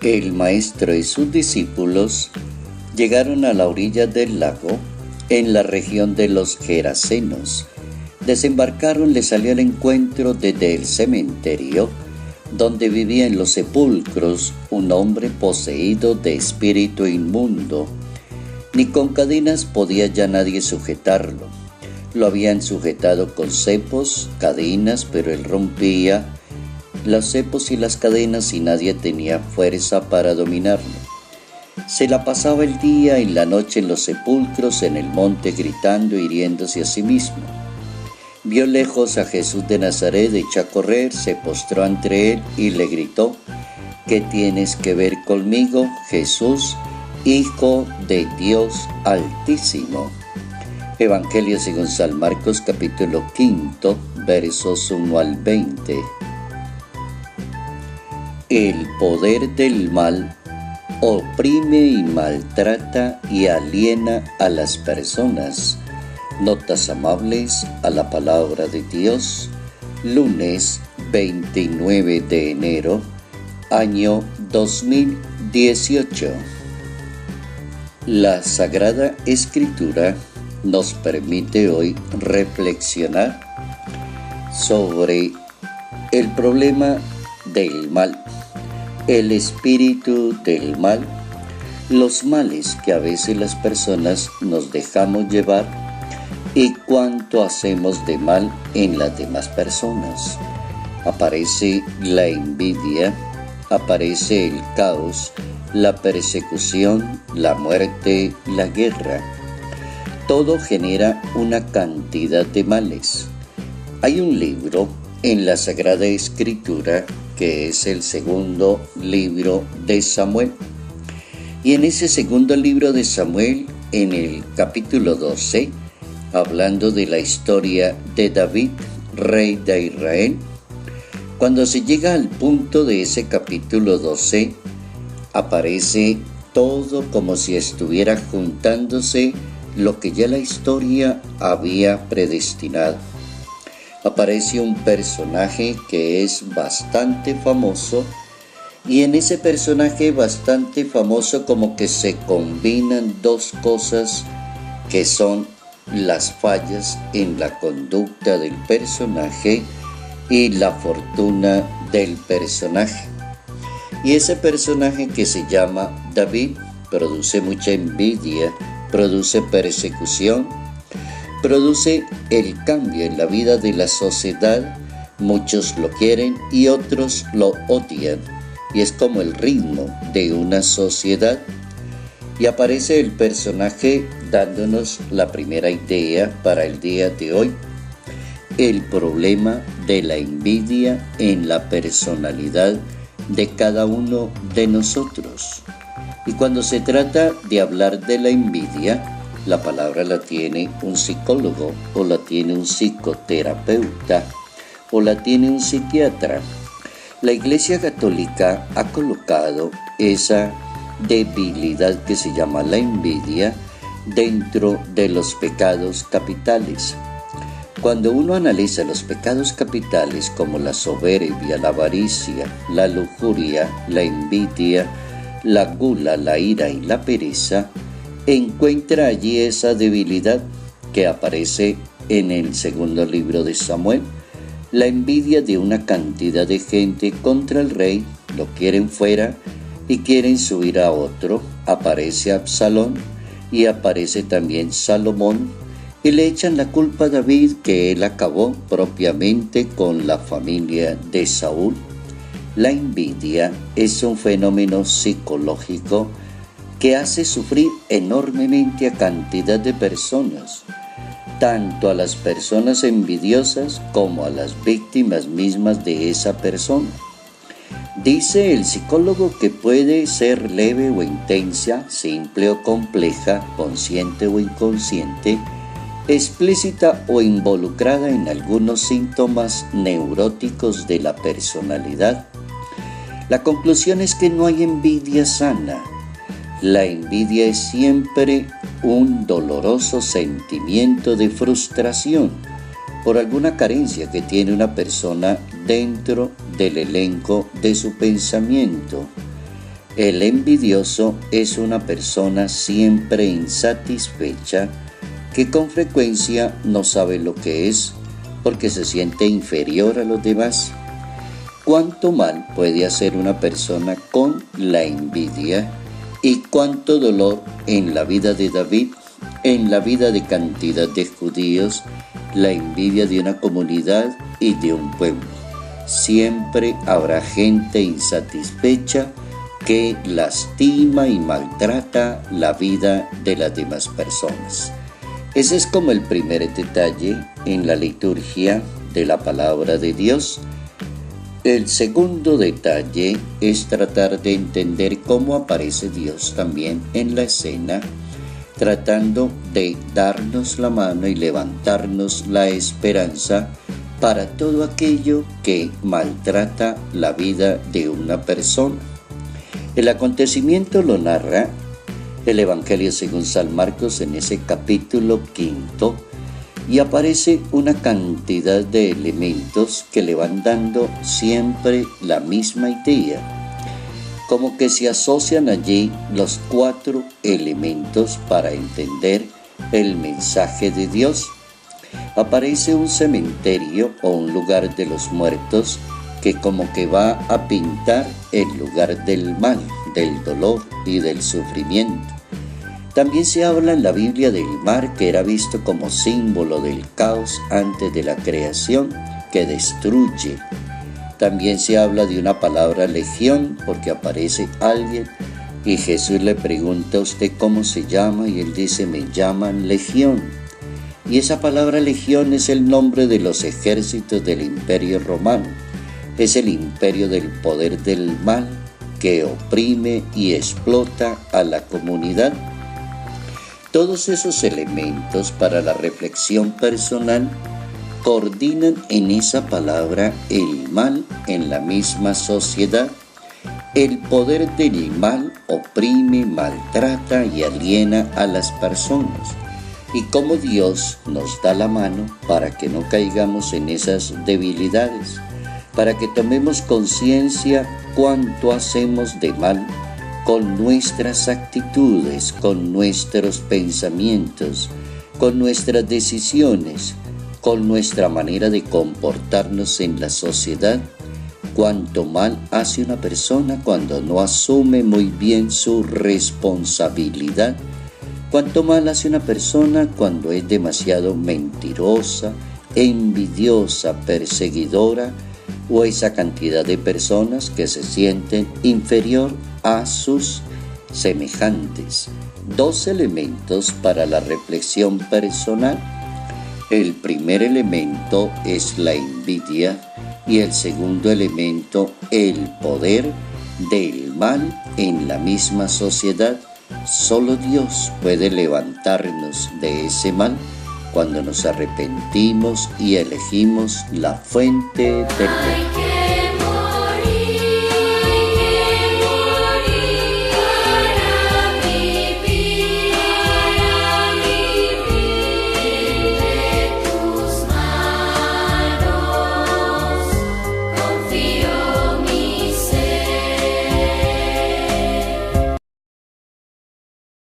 El maestro y sus discípulos llegaron a la orilla del lago, en la región de los Gerasenos. Desembarcaron, les salió al encuentro desde el cementerio, donde vivía en los sepulcros un hombre poseído de espíritu inmundo. Ni con cadenas podía ya nadie sujetarlo. Lo habían sujetado con cepos, cadenas, pero él rompía los cepos y las cadenas y nadie tenía fuerza para dominarlo. Se la pasaba el día y la noche en los sepulcros, en el monte, gritando y hiriéndose a sí mismo. Vio lejos a Jesús de Nazaret, echó a correr, se postró ante él y le gritó: ¿Qué tienes que ver conmigo, Jesús, Hijo de Dios Altísimo? Evangelio según San Marcos, capítulo 5, versos 1 al 20. El poder del mal oprime y maltrata y aliena a las personas. Notas amables a la palabra de Dios, lunes 29 de enero, año 2018. La Sagrada Escritura nos permite hoy reflexionar sobre el problema del mal, el espíritu del mal, los males que a veces las personas nos dejamos llevar y cuánto hacemos de mal en las demás personas. Aparece la envidia, aparece el caos, la persecución, la muerte, la guerra. Todo genera una cantidad de males. Hay un libro en la Sagrada Escritura que es el segundo libro de Samuel. Y en ese segundo libro de Samuel, en el capítulo 12, hablando de la historia de David, rey de Israel, cuando se llega al punto de ese capítulo 12, aparece todo como si estuviera juntándose lo que ya la historia había predestinado. Aparece un personaje que es bastante famoso y en ese personaje bastante famoso como que se combinan dos cosas que son las fallas en la conducta del personaje y la fortuna del personaje. Y ese personaje que se llama David produce mucha envidia, produce persecución, produce el cambio en la vida de la sociedad. Muchos lo quieren y otros lo odian. Y es como el ritmo de una sociedad. Y aparece el personaje dándonos la primera idea para el día de hoy. El problema de la envidia en la personalidad de cada uno de nosotros. Y cuando se trata de hablar de la envidia, la palabra la tiene un psicólogo, o la tiene un psicoterapeuta, o la tiene un psiquiatra. La Iglesia Católica ha colocado esa debilidad que se llama la envidia dentro de los pecados capitales. Cuando uno analiza los pecados capitales como la soberbia, la avaricia, la lujuria, la envidia, la gula, la ira y la pereza, encuentra allí esa debilidad que aparece en el segundo libro de Samuel. La envidia de una cantidad de gente contra el rey, lo quieren fuera y quieren subir a otro. Aparece Absalón y aparece también Salomón y le echan la culpa a David que él acabó propiamente con la familia de Saúl. La envidia es un fenómeno psicológico que hace sufrir enormemente a cantidad de personas, tanto a las personas envidiosas como a las víctimas mismas de esa persona. Dice el psicólogo que puede ser leve o intensa, simple o compleja, consciente o inconsciente, explícita o involucrada en algunos síntomas neuróticos de la personalidad. La conclusión es que no hay envidia sana. La envidia es siempre un doloroso sentimiento de frustración por alguna carencia que tiene una persona dentro del elenco de su pensamiento. El envidioso es una persona siempre insatisfecha que con frecuencia no sabe lo que es porque se siente inferior a los demás. ¿Cuánto mal puede hacer una persona con la envidia? ¿Y cuánto dolor en la vida de David, en la vida de cantidad de judíos, la envidia de una comunidad y de un pueblo? Siempre habrá gente insatisfecha que lastima y maltrata la vida de las demás personas. Ese es como el primer detalle en la liturgia de la palabra de Dios. El segundo detalle es tratar de entender cómo aparece Dios también en la escena, tratando de darnos la mano y levantarnos la esperanza para todo aquello que maltrata la vida de una persona. El acontecimiento lo narra el Evangelio según San Marcos en ese capítulo 5, y aparece una cantidad de elementos que le van dando siempre la misma idea, como que se asocian allí los 4 elementos para entender el mensaje de Dios. Aparece un cementerio o un lugar de los muertos que como que va a pintar el lugar del mal, del dolor y del sufrimiento. También se habla en la Biblia del mar, que era visto como símbolo del caos antes de la creación, que destruye. También se habla de una palabra legión, porque aparece alguien y Jesús le pregunta a usted cómo se llama, y él dice, me llaman legión. Y esa palabra legión es el nombre de los ejércitos del Imperio Romano. Es el imperio del poder del mal que oprime y explota a la comunidad. Todos esos elementos para la reflexión personal coordinan en esa palabra el mal en la misma sociedad. El poder del mal oprime, maltrata y aliena a las personas. Y cómo Dios nos da la mano para que no caigamos en esas debilidades, para que tomemos conciencia cuánto hacemos de mal con nuestras actitudes, con nuestros pensamientos, con nuestras decisiones, con nuestra manera de comportarnos en la sociedad. Cuánto mal hace una persona cuando no asume muy bien su responsabilidad. Cuánto mal hace una persona cuando es demasiado mentirosa, envidiosa, perseguidora, o esa cantidad de personas que se sienten inferior a sus semejantes. 2 elementos para la reflexión personal. El primer elemento es la envidia y el segundo elemento, el poder del mal en la misma sociedad. Solo Dios puede levantarnos de ese mal cuando nos arrepentimos y elegimos la fuente del bien.